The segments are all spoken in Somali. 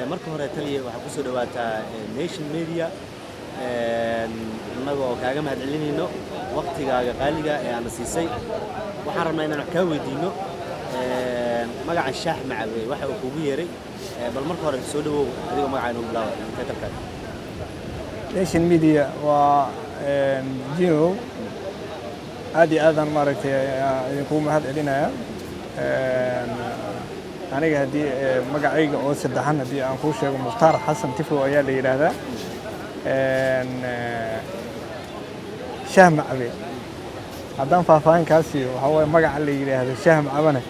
marka hore taliya waxa ku soo dhawaataa Nation Media annagoo kaaga mahadcelinayno waqtigaaga qaaliga ee aan siisay waxaan rabnaa inaan wax ka weydiino magaca Shaax Macabe waxa uu kugu yeeray bal marka hore soo dhawow adigoo magaca inuu bilaabo teatarka Nation Media waa jiro aad iyo aad aan maaragtay idinku mahadcelinaya aniga hadii magacayga oo saddexan hadii aan ku sheego Mukhtaar Xasan Tifo ayaa la yiraahdaa Shaax Macabe haddaan faahfaahin kaasi waxa way magaca la yiraahdo Shaax Macabane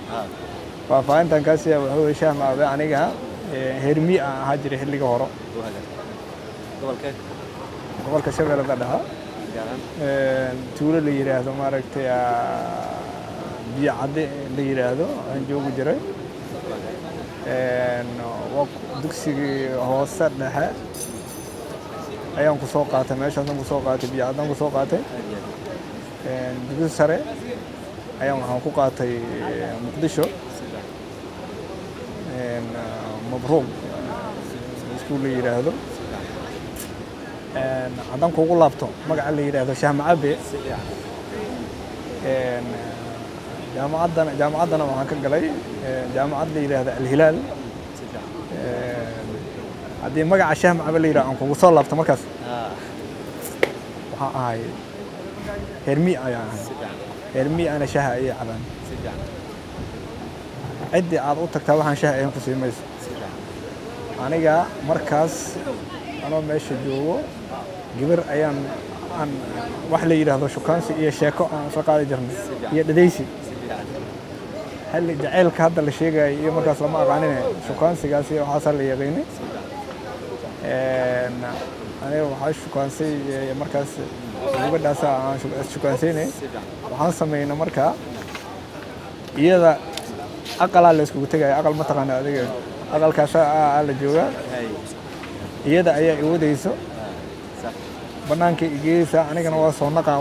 faahfaahintan kaasi waxa way Shaax Macabe aniga hermi aan ahaa jiray xilliga hore gobolka Shabeellaha Dhexe tuulo la yiraahdo maaragtay biyo cadde la yiraahdo aan joogi jiray dugsigii hoose dhexe ayaan ku soo qaatay meeshaas aan ku soo qaatay biyo cadde aan ku soo qaatay dugsi sare ayaan waxaan ku qaatay Muqdisho mabruuq iskuul la yiraahdo haddaan kugu laabto magaca la yiraahdo Shaax Macabe jaamacaddana waxaan ka galay jaamacad la yiraahdo Al-Hilaal haddii magaca Shaax Macabe la yiraahdo aan kugu soo laabto markaas waxaan ahay hermi ayaan ahay hermi ana shaaha ayay cabaan ciddii aad u tagtaa waxaan shaaha ayaan ku siimayso aniga markaas anoo meesha joogo gabar ayaan wax la yiraahdo shukaansi iyo sheeko aan soo qaadi jirnay iyo dhadaysi hal jaceelka hadda la sheegay iyo markaas lama aqaanin shukaansigaas iyo waxa la yaqaanay aniga waxa shukaansay markaas gabadhaas aan shukaansaynay waxaan sameeynaa markaa iyada aqal la isku tagay aqal ma taqaan adiga aqalkaas la jooga iyada ayaa iwadayso banaanka igeeysa anigana waa soo naqaa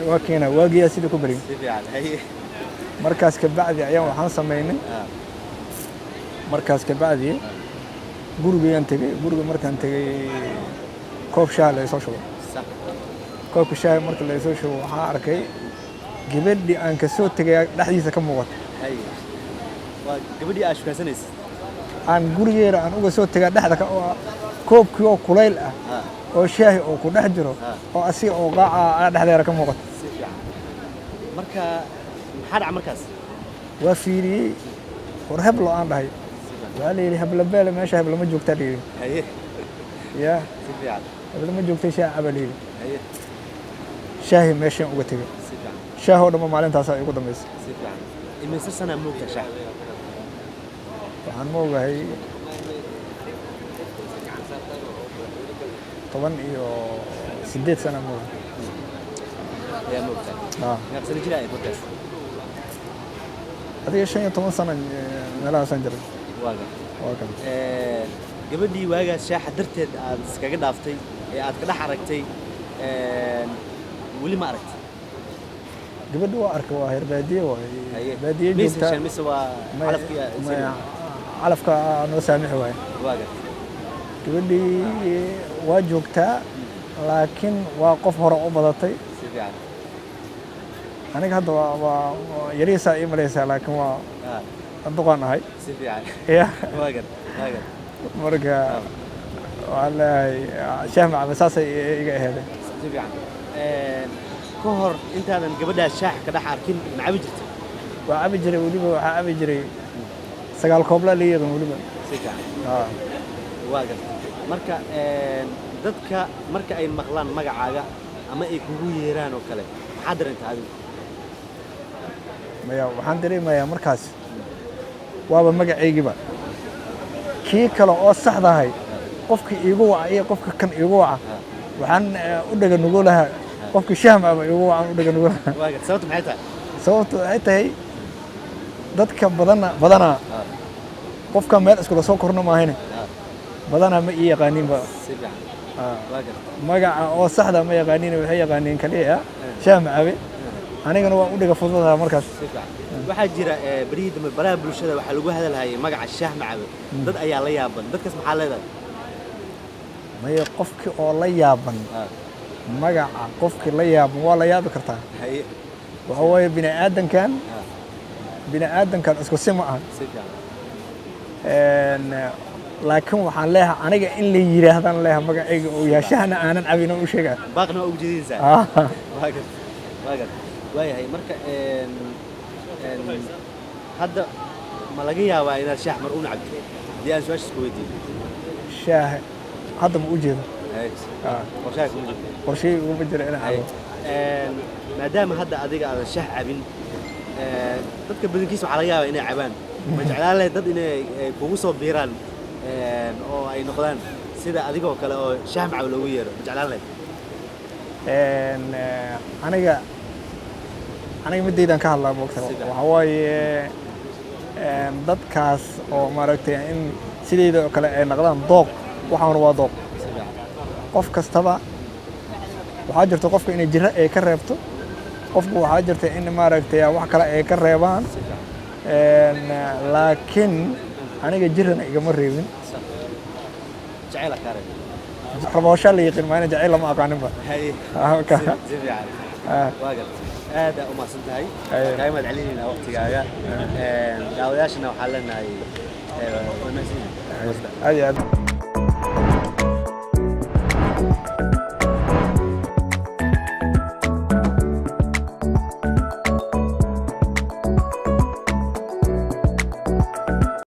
waa keena waagiya sida ku barin markaas ka bacdi ayaan waxaan sameeynay markaas ka bacdi guriga markaan tagay koob shaah la soo shubo koobka shaah marka la soo shubo waxaan arkay gabadhii aan ka soo tagay dhaxdiisa ka muuqato waa gabadhii aad shukaasanaysa aan gurigeeda aan uga soo tagay dhaxda ka koobkii oo kuleyl ah oo shaahi oo ku dhex jiro oo asiga oo qaaca dhexdeeda ka muuqato marka maxaa dhac markaas waa fiiriyay war hablo aan dhahay waa la yiri habla beele meesha habla ma joogtaa dhigay ya habla ma joogtay shaah abaliil shaahi meesha uga tagay shaah oo dhammaan maalintaas ay ugu dambeysay imise sana moogta shaah waxaan moogahay 18 سنة موجود يا موجود نفس الجيل بودكاست هذه شيء 8 سنة ملا سنجر واقع gabadhii waagaas shaaxa darteed aad iskaga dhaaftay ee aad ka dhax aragtay wali ma aragtay gabadhu waa arkay waa herbaadiye baadiye joogta mise waa calafka noo saamix waay waaga gabadhii waa joogtaa laakiin waa qof hore u badatay si fiican aniga hadda waa yariisa ay malaysaa laakiin waa anduqan ahay si fiican waaga marka wallahi Shaax Macabe saasay iga aheeday si fiican ka hor intaadan gabadhaas shaax ka dhax arkin ma cabi jirtay waa cabi jiray waliba waxa cabi jiray sagaal koobla leeyahay waliba si fiican waaga marka dadka marka ay maqlaan magacaaga ama ay kugu yeeraan oo kale maxaa dareentay adigu maya waxaan dareemayaa markaas waaba magacaygiba kii kale oo saxdahay qofka iigu waca iyo qofka kan iigu waca waxaan u dhaga nugulaha qofka Shaax Macabe iigu waca u dhaga nugulaha waaga sababtu maxay tahay sababtu ay tahay dadka badana qofka meel isku soo korno ma ahayne badana ma yaqaanin ba si fiican waaga magaca oo saxda ma yaqaanin waxay yaqaanin kaliya Shaax Macabe anigana waa u dhaga fududahay markaas si fiican waxaa jira berihii dambe baraha bulshada waxaa lagu hadalhayay magaca shaah macabe dad ayaa la yaaban dadkaas maxaa leedahay maya qofkii oo la yaaban magaca qofkii la yaaban waa la yaabi kartaa haye waxa waaye bini aadankan isku si ma aha si fiican laakiin waxaan leeyahay aniga in la yiraahdaan leeyahay magacayga oo yaashahana aanan cabin oo u sheegaa baaqna waa ugu jeedinaysaa waagan waayahay marka hadda ma laga yaabaa inaad shaah mar u nacabto haddii aan su-aasha isku weydiin shaah hadda ma u jeedo qorshaha kuma jirto qorshay uguma jira inaan cabo maadaama hadda adiga aadan shaah cabin dadka badankiisa waxaa laga yaabaa inay cabaan ma jeclaan lahayd dad inay kugu soo biiraan oo ay noqdaan sida adigoo kale oo shaah macab loogu yeero ma jeclaan lahayd aniga midaydan ka hadlaa moogta waxa waaye dadkaas oo maaragtay in sidayda oo kale ay noqdaan dooq waxaana waa dooq qof kastaba waxaa jirta qofka inay jiro ay ka reebto qofku waxaa jirta in maaragtay wax kale ay ka reebaan laakiin aniga jirana igama reebin jacayl akaare raboosha la yaqaan maana jacayl lama aqaaninba haye si fiican waagan aad u mahadsan tahay kaaimad celinayna waqtigaaga daawadayaashana waxaa leenahay aad iyo aad